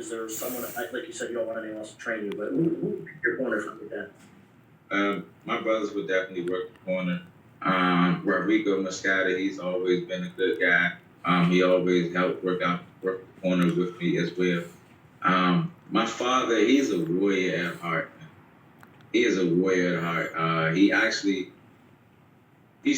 Is there someone, like you said, you don't want anyone else to train you, but who would pick your corner from that? My brothers would definitely work the corner. Rodrigo Moscata, he's always been a good guy. He always helped work the corner with me as well. My father, he's a warrior at heart. He is a warrior at heart. He's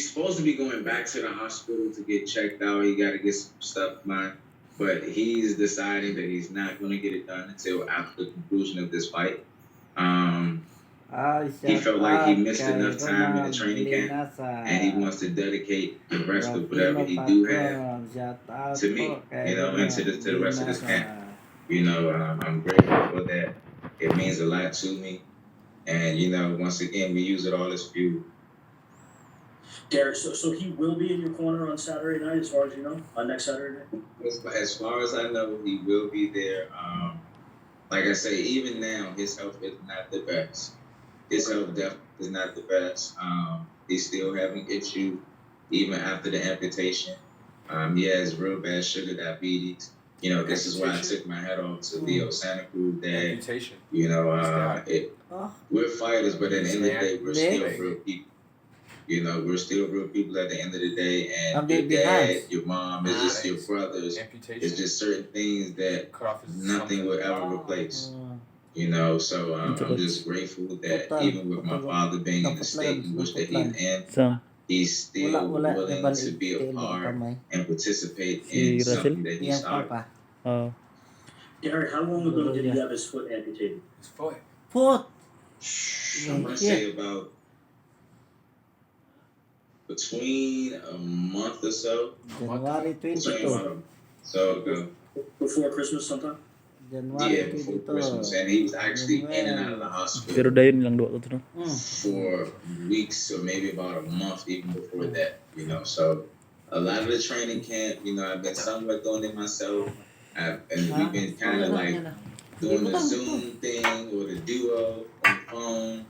supposed to be going back to the hospital to get checked out. He got to get some stuff done, but he's deciding that he's not going to get it done until after the conclusion of this fight. He felt like he missed enough time in the training camp, and he wants to dedicate the rest of whatever he do have to me, and to the rest of this camp. I'm grateful for that. It means a lot to me, and once again, we use it all as fuel. Garry, so he will be in your corner on Saturday night, as far as you know, on next Saturday night? As far as I know, he will be there. Like I say, even now, his health is not the best. His health definitely is not the best. He's still having issues even after the amputation. He has real bad sugar diabetes. This is why I took my hat off to Leo Santa Cruz. That we're fighters, but at the end of the day, we're still real people. We're still real people at the end of the day, and your dad, your mom, is just your brothers. It's just certain things that nothing will ever replace. So I'm just grateful that even with my father being in the state in which that he's in, he's still willing to be a part and participate in something that he started. Garry, how long ago did he have his foot amputated? His foot. I want to say about between a month or so. January 22. So ago. Before Christmas sometime? Yeah, before Christmas, and he was actually in and out of the hospital for weeks or maybe about a month even before that. So a lot of the training camp, I've been somewhat doing it myself, and we've been kind of like doing the Zoom thing or the duo on the phone.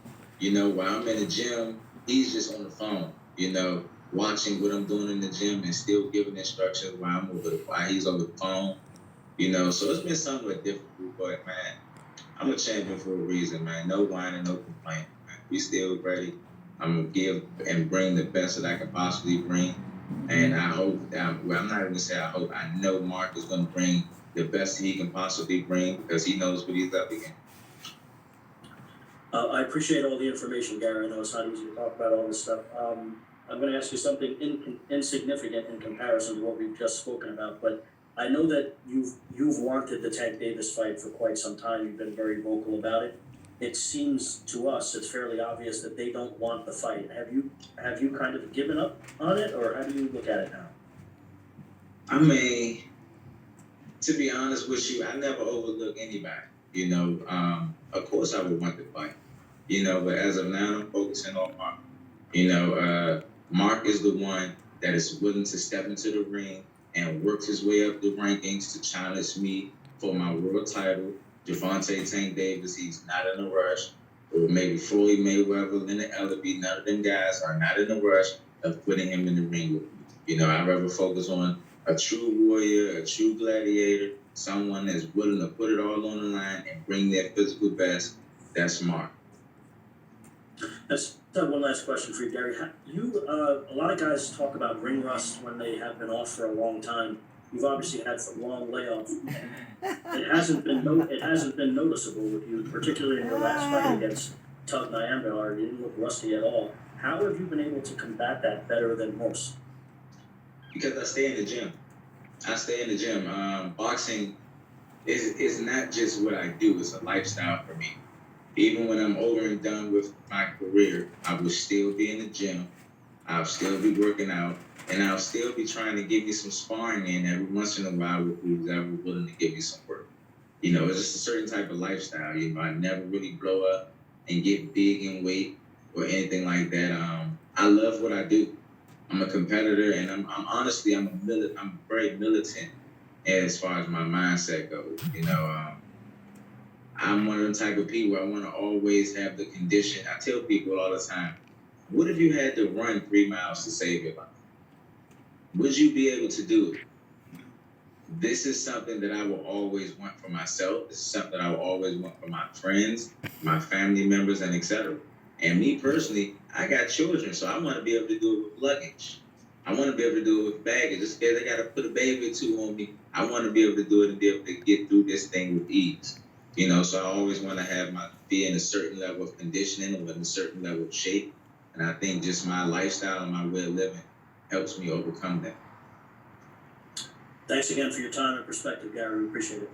While I'm in the gym, he's just on the phone, watching what I'm doing in the gym and still giving instructions while he's on the phone. So it's been somewhat difficult, but man, I'm a champion for a reason, man. No whining, no complaint, man. We still ready. I'm gonna give and bring the best that I can possibly bring, and I hope I'm not even gonna say I hope. I know Mark is gonna bring the best he can possibly bring because he knows what he's up against. I appreciate all the information, Garry. I know it's not easy to talk about all this stuff. I'm going to ask you something insignificant in comparison to what we've just spoken about, but I know that you've wanted the Tank Davis fight for quite some time. You've been very vocal about it. It seems to us it's fairly obvious that they don't want the fight. Have you kind of given up on it, or how do you look at it now? I mean, to be honest with you, I never overlook anybody. Of course I would want the fight. But as of now, I'm focusing on Mark. Mark is the one that is willing to step into the ring and works his way up the rankings to challenge me for my world title. Gervonta Tank Davis, he's not in a rush. Or maybe Floyd Mayweather, Leonard Ellerbe, none of them guys are not in a rush of putting him in the ring with me. I'd rather focus on a true warrior, a true gladiator, someone that's willing to put it all on the line and bring their physical best. That's Mark. That's one last question for you, Garry. A lot of guys talk about ring rust when they have been off for a long time. You've obviously had a long layoff. It hasn't been noticeable with you, particularly in your last fight against Tug Nyambayar. You didn't look rusty at all. How have you been able to combat that better than most? Because I stay in the gym. Boxing is not just what I do; it's a lifestyle for me. Even when I'm over and done with my career, I will still be in the gym. I'll still be working out, and I'll still be trying to give me some sparring in every once in a while with who's ever willing to give me some work. It's just a certain type of lifestyle. I never really blow up and get big in weight or anything like that. I love what I do. I'm a competitor, and I'm honestly I'm very militant as far as my mindset goes. I'm one of them type of people. I want to always have the condition. I tell people all the time, what if you had to run 3 miles to save your life? Would you be able to do it? this is something that I will always want for myself. This is something that I will always want for my friends, my family members, and etc. And me personally, I got children, so I want to be able to do it with luggage. I want to be able to do it with baggage. Just in case I got to put a baby or two on me, I want to be able to do it and be able to get through this thing with ease. You know, so I always want to be in a certain level of conditioning or in a certain level of shape. And I think just my lifestyle and my way of living helps me overcome that. Thanks again for your time and perspective, Gary. We appreciate it.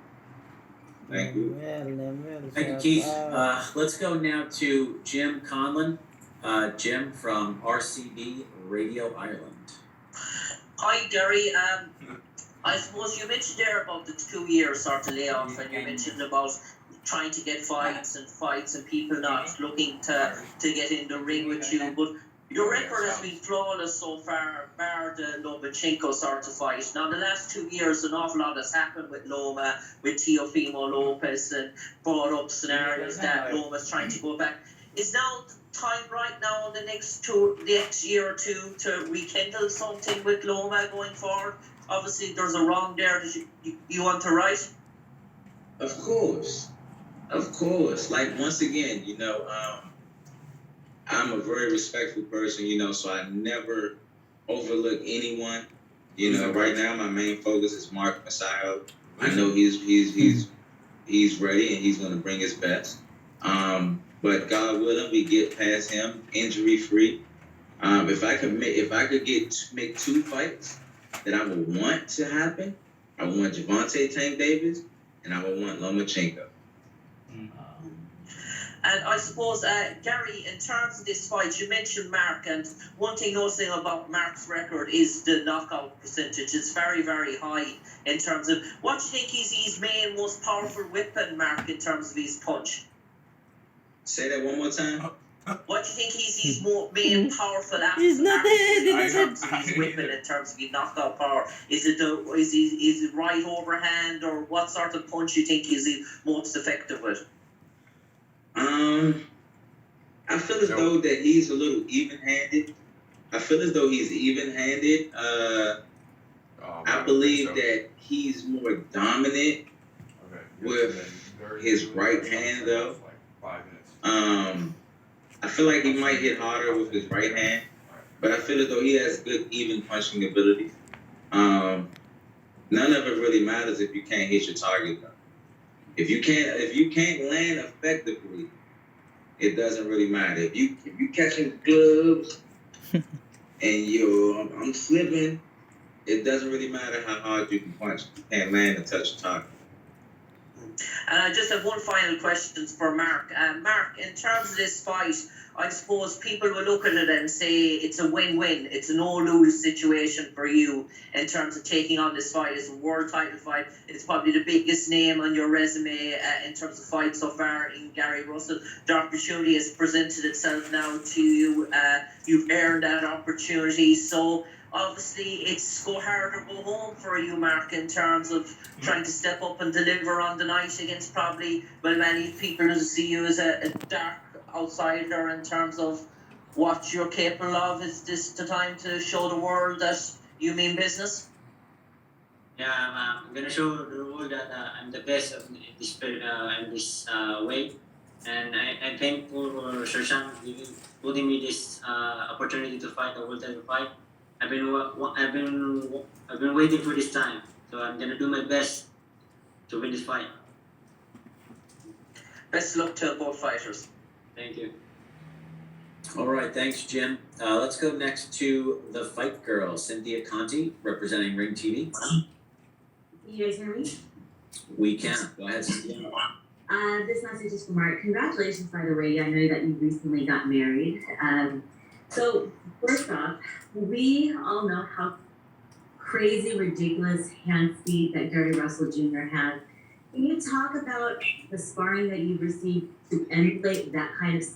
Thank you. Thank you, Keith. Let's go now to Jim Conlon. Jim from RCB Radio Ireland. Hi, Garry. I suppose you mentioned there about the 2 years sort of layoff, and you mentioned about trying to get fights and people not looking to get in the ring with you. But your record has been flawless so far, bar the Lomachenko sort of fight. Now, the last 2 years, an awful lot has happened with Loma, with Teofimo Lopez, and brought up scenarios that Loma's trying to go back. Is now time right now in the next year or two to rekindle something with Loma going forward? Obviously, there's a wrong there that you want to right. Of course. Like, once again, you know, I'm a very respectful person, you know, so I never overlook anyone. You know, right now my main focus is Mark Magsayo. I know he's ready and he's going to bring his best. But God willing, we get past him injury free. If I could make 2 fights that I would want to happen, I would want Gervonta Tank Davis and I would want Lomachenko. And I suppose, Garry, in terms of this fight, you mentioned Mark, and one thing noticing about Mark's record is the knockout percentage. It's very, very high in terms of, what do you think is his main, most powerful weapon, Mark, in terms of his punch? Say that one more time. What do you think is his main powerful asset? He's not there. In terms of his weapon, in terms of his knockout power, is it right overhand, or what sort of punch you think is he most effective with? I feel as though that he's a little even-handed. I believe that he's more dominant with his right hand, though. I feel like he might hit harder with his right hand, but I feel as though he has good even punching ability. None of it really matters if you can't hit your target, though. If you can't land effectively, it doesn't really matter. If you catching gloves and I'm slipping, it doesn't really matter how hard you can punch. You can't land and touch your target. And I just have one final question for Mark. Mark, in terms of this fight, I suppose people will look at it and say it's a win-win. It's a no-lose situation for you in terms of taking on this fight. It's a world title fight. It's probably the biggest name on your resume in terms of fights so far in Garry Russel. The opportunity has presented itself now to you. You've earned that opportunity. So obviously, it's go hard or go home for you, Mark, in terms of trying to step up and deliver on the night against probably, well, many people see you as a dark outsider in terms of what you're capable of. Is this the time to show the world that you mean business? Yeah, I'm gonna show the world that I'm the best of this weight, and I'm thankful for Sir Sean giving me this opportunity to fight a world title fight. I've been waiting for this time, so I'm gonna do my best to win this fight. Best luck to both fighters. Thank you. All right, thanks, Jim. Let's go next to the Fight Girl, Cynthia Conti, representing Ring TV. Can you guys hear me? We can. Go ahead, Cynthia. This message is for Mark. Congratulations, by the way. I know that you recently got married. So first off, we all know how crazy, ridiculous hand speed that Garry Russel Jr. has. Can you talk about the sparring that you've received to emulate that kind of